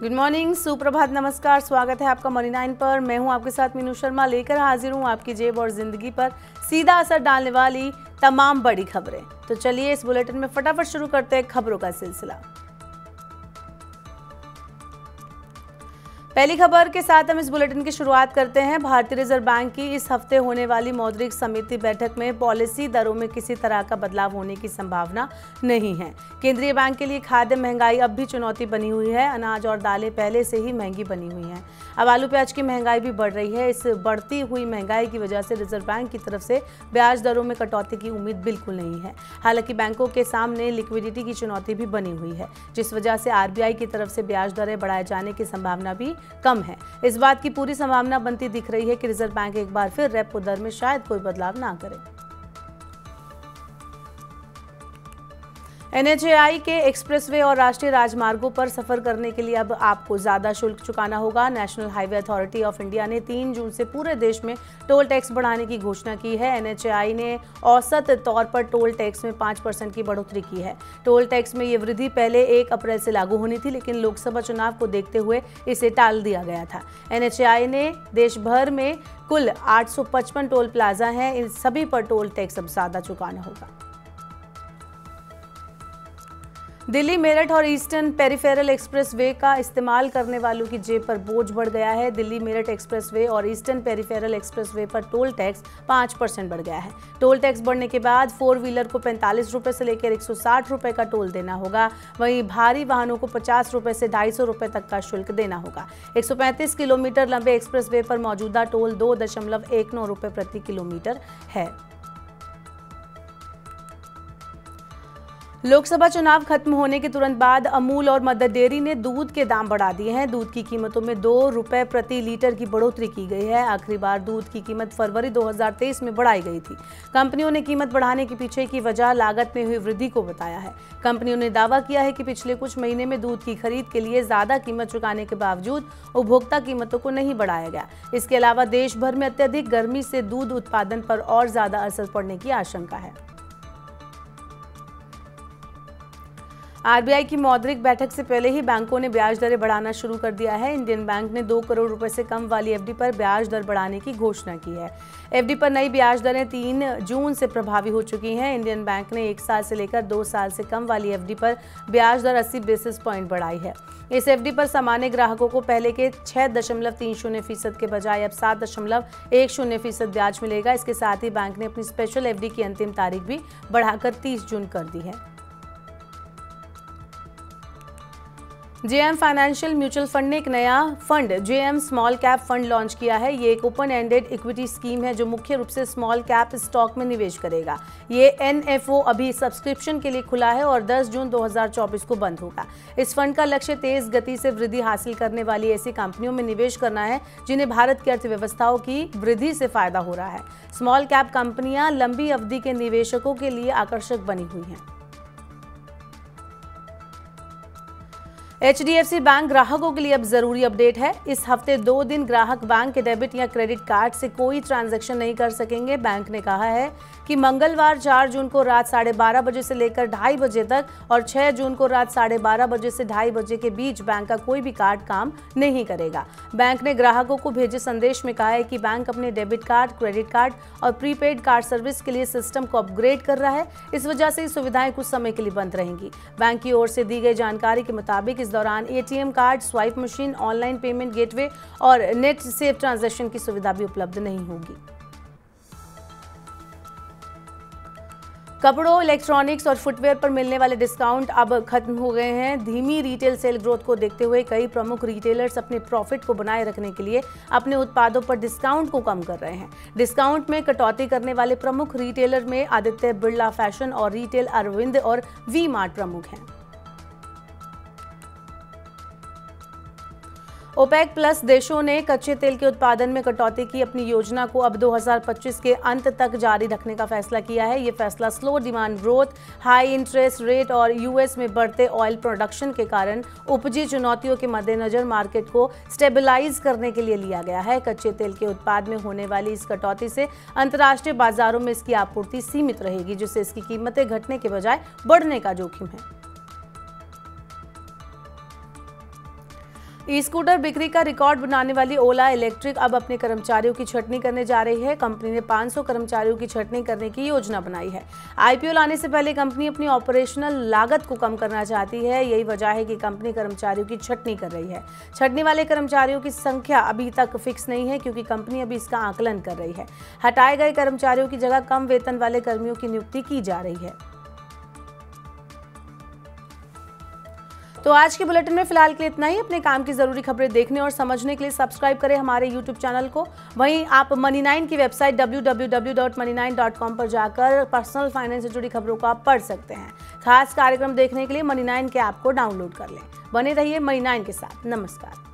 Good morning, सुप्रभात, नमस्कार। स्वागत है आपका मनी 9 पर। मैं हूं आपके साथ मीनू शर्मा, लेकर हाजिर हूं आपकी जेब और जिंदगी पर सीधा असर डालने वाली तमाम बड़ी खबरें। तो चलिए इस बुलेटिन में फटाफट शुरू करते हैं खबरों का सिलसिला। पहली खबर के साथ हम इस बुलेटिन की शुरुआत करते हैं। भारतीय रिजर्व बैंक की इस हफ्ते होने वाली मौद्रिक समिति बैठक में पॉलिसी दरों में किसी तरह का बदलाव होने की संभावना नहीं है। केंद्रीय बैंक के लिए खाद्य महंगाई अब भी चुनौती बनी हुई है। अनाज और दालें पहले से ही महंगी बनी हुई हैं। अब आलू प्याज की महंगाई भी बढ़ रही है। इस बढ़ती हुई महंगाई की वजह से रिजर्व बैंक की तरफ से ब्याज दरों में कटौती की उम्मीद बिल्कुल नहीं है। हालांकि बैंकों के सामने लिक्विडिटी की चुनौती भी बनी हुई है, जिस वजह से आरबीआई की तरफ से ब्याज दरें बढ़ाए जाने की संभावना भी कम है। इस बात की पूरी संभावना बनती दिख रही है कि रिजर्व बैंक एक बार फिर रेपो दर में शायद कोई बदलाव ना करे। एनएचएआई के एक्सप्रेसवे और राष्ट्रीय राजमार्गों पर सफर करने के लिए अब आपको ज्यादा शुल्क चुकाना होगा। National highway authority of India ने 3 जून से पूरे देश में टोल टैक्स बढ़ाने की घोषणा की है। एनएचएआई ने औसत तौर पर टोल टैक्स में 5% की बढ़ोतरी की है। टोल टैक्स में ये वृद्धि पहले 1 अप्रैल से लागू होनी थी, लेकिन लोकसभा चुनाव को देखते हुए इसे टाल दिया गया था। एनएचएआई ने देश भर में कुल 855 टोल प्लाजा हैं। इन सभी पर टोल टैक्स अब ज्यादा चुकाना होगा। दिल्ली मेरठ और ईस्टर्न पेरिफेरल एक्सप्रेसवे का इस्तेमाल करने वालों की जेब पर बोझ बढ़ गया है। दिल्ली मेरठ एक्सप्रेसवे और ईस्टर्न पेरिफेरल एक्सप्रेसवे पर टोल टैक्स 5% बढ़ गया है। टोल टैक्स बढ़ने के बाद 4 व्हीलर को 45 रुपए से लेकर 160 रुपए का टोल देना होगा। वहीं भारी वाहनों को 50 रुपए से 250 रुपए तक का शुल्क देना होगा। 135 किलोमीटर लंबे एक्सप्रेसवे पर मौजूदा टोल 2.19 रुपए प्रति किलोमीटर है। लोकसभा चुनाव खत्म होने के तुरंत बाद अमूल और मदर डेयरी ने दूध के दाम बढ़ा दिए हैं। दूध की कीमतों में 2 रुपए प्रति लीटर की बढ़ोतरी की गई है। आखिरी बार दूध की कीमत फरवरी 2023 में बढ़ाई गई थी। कंपनियों ने कीमत बढ़ाने के पीछे की वजह लागत में हुई वृद्धि को बताया है। कंपनियों ने दावा किया है कि पिछले कुछ महीने में दूध की खरीद के लिए ज्यादा कीमत चुकाने के बावजूद उपभोक्ता कीमतों को नहीं बढ़ाया गया। इसके अलावा देश भर में अत्यधिक गर्मी से दूध उत्पादन पर और ज्यादा असर पड़ने की आशंका है। आरबीआई की मौद्रिक बैठक से पहले ही बैंकों ने ब्याज दरें बढ़ाना शुरू कर दिया है। इंडियन बैंक ने 2 करोड़ रुपए से कम वाली एफडी पर ब्याज दर बढ़ाने की घोषणा की है। एफडी पर नई ब्याज दरें 3 जून से प्रभावी हो चुकी हैं। इंडियन बैंक ने 1 साल से लेकर 2 साल से कम वाली एफडी पर ब्याज दर 80 बेसिस पॉइंट बढ़ाई है। इस एफडी पर सामान्य ग्राहकों को पहले के 6.30% के बजाय अब 7.10% ब्याज मिलेगा। इसके साथ ही बैंक ने अपनी स्पेशल एफडी की अंतिम तारीख भी बढ़ाकर 30 जून कर दी है। जेएम फाइनेंशियल म्यूचुअल फंड ने एक नया fund JM small cap fund launch किया है। ये एक ओपन एंडेड इक्विटी स्कीम है जो मुख्य रूप से स्मॉल कैप स्टॉक में निवेश करेगा। ये एनएफओ अभी सब्सक्रिप्शन के लिए खुला है और 10 जून 2024 को बंद होगा। इस फंड का लक्ष्य तेज गति से वृद्धि हासिल करने वाली ऐसी कंपनियों में निवेश करना है जिन्हें भारत की अर्थव्यवस्थाओं की वृद्धि से फायदा हो रहा है। स्मॉल कैप कंपनियां लंबी अवधि के निवेशकों के लिए आकर्षक बनी हुई हैं। एचडीएफसी बैंक ग्राहकों के लिए अब जरूरी अपडेट है। इस हफ्ते 2 दिन ग्राहक बैंक के डेबिट या क्रेडिट कार्ड से कोई ट्रांजैक्शन नहीं कर सकेंगे। बैंक ने कहा है कि मंगलवार 4 जून को रात 12:30 बजे से लेकर 2:30 बजे तक और 6 जून को रात 12:30 बजे से 2:30 बजे के बीच बैंक का कोई भी कार्ड काम नहीं करेगा। बैंक ने ग्राहकों को भेजे संदेश में कहा है कि बैंक अपने डेबिट कार्ड, क्रेडिट कार्ड और प्रीपेड कार्ड सर्विस के लिए सिस्टम को अपग्रेड कर रहा है। इस वजह से ये सुविधाएं कुछ समय के लिए बंद रहेंगी। बैंक की ओर से दी गई जानकारी के मुताबिक इस दौरान ATM card, swipe machine, online payment gateway और नेट सेफ ट्रांजैक्शन की सुविधा भी उपलब्ध नहीं होगी। कपड़ों, इलेक्ट्रॉनिक्स और फुटवेयर पर मिलने वाले डिस्काउंट अब खत्म हो गए हैं। धीमी रिटेल सेल ग्रोथ को देखते हुए कई प्रमुख रिटेलर्स अपने प्रॉफिट को बनाए रखने के लिए अपने उत्पादों पर डिस्काउंट को कम कर रहे हैं। डिस्काउंट में कटौती करने वाले प्रमुख रिटेलर में आदित्य बिरला फैशन और रिटेल अरविंद और वी मार्ट प्रमुख हैं। ओपेक प्लस देशों ने कच्चे तेल के उत्पादन में कटौती की अपनी योजना को अब 2025 के अंत तक जारी रखने का फैसला किया है। ये फैसला slow demand growth, high interest rate और यूएस में बढ़ते ऑयल प्रोडक्शन के कारण उपजी चुनौतियों के मद्देनजर मार्केट को स्टेबलाइज करने के लिए लिया गया है। कच्चे तेल के उत्पाद में होने वाली इस कटौती से अंतर्राष्ट्रीय बाजारों में इसकी आपूर्ति सीमित रहेगी, जिससे इसकी कीमतें घटने के बजाय बढ़ने का जोखिम है। ई स्कूटर बिक्री का रिकॉर्ड बनाने वाली ओला इलेक्ट्रिक अब अपने कर्मचारियों की छंटनी करने जा रही है। कंपनी ने 500 कर्मचारियों की छंटनी करने की योजना बनाई है। आईपीओ लाने से पहले कंपनी अपनी ऑपरेशनल लागत को कम करना चाहती है। यही वजह है कि कंपनी कर्मचारियों की छंटनी कर रही है। छंटनी वाले कर्मचारियों की संख्या अभी तक फिक्स नहीं है, क्योंकि कंपनी अभी इसका आकलन कर रही है। हटाए गए कर्मचारियों की जगह कम वेतन वाले कर्मियों की नियुक्ति की जा रही है। तो आज के बुलेटिन में फिलहाल के लिए इतना ही। अपने काम की जरूरी खबरें देखने और समझने के लिए सब्सक्राइब करें हमारे यूट्यूब चैनल को। वहीं आप मनी9 की वेबसाइट www.money9.com पर जाकर पर्सनल फाइनेंस से जुड़ी खबरों को आप पढ़ सकते हैं। खास कार्यक्रम देखने के लिए मनी9 के ऐप को डाउनलोड कर लें। बने रहिए मनी9 के साथ। नमस्कार।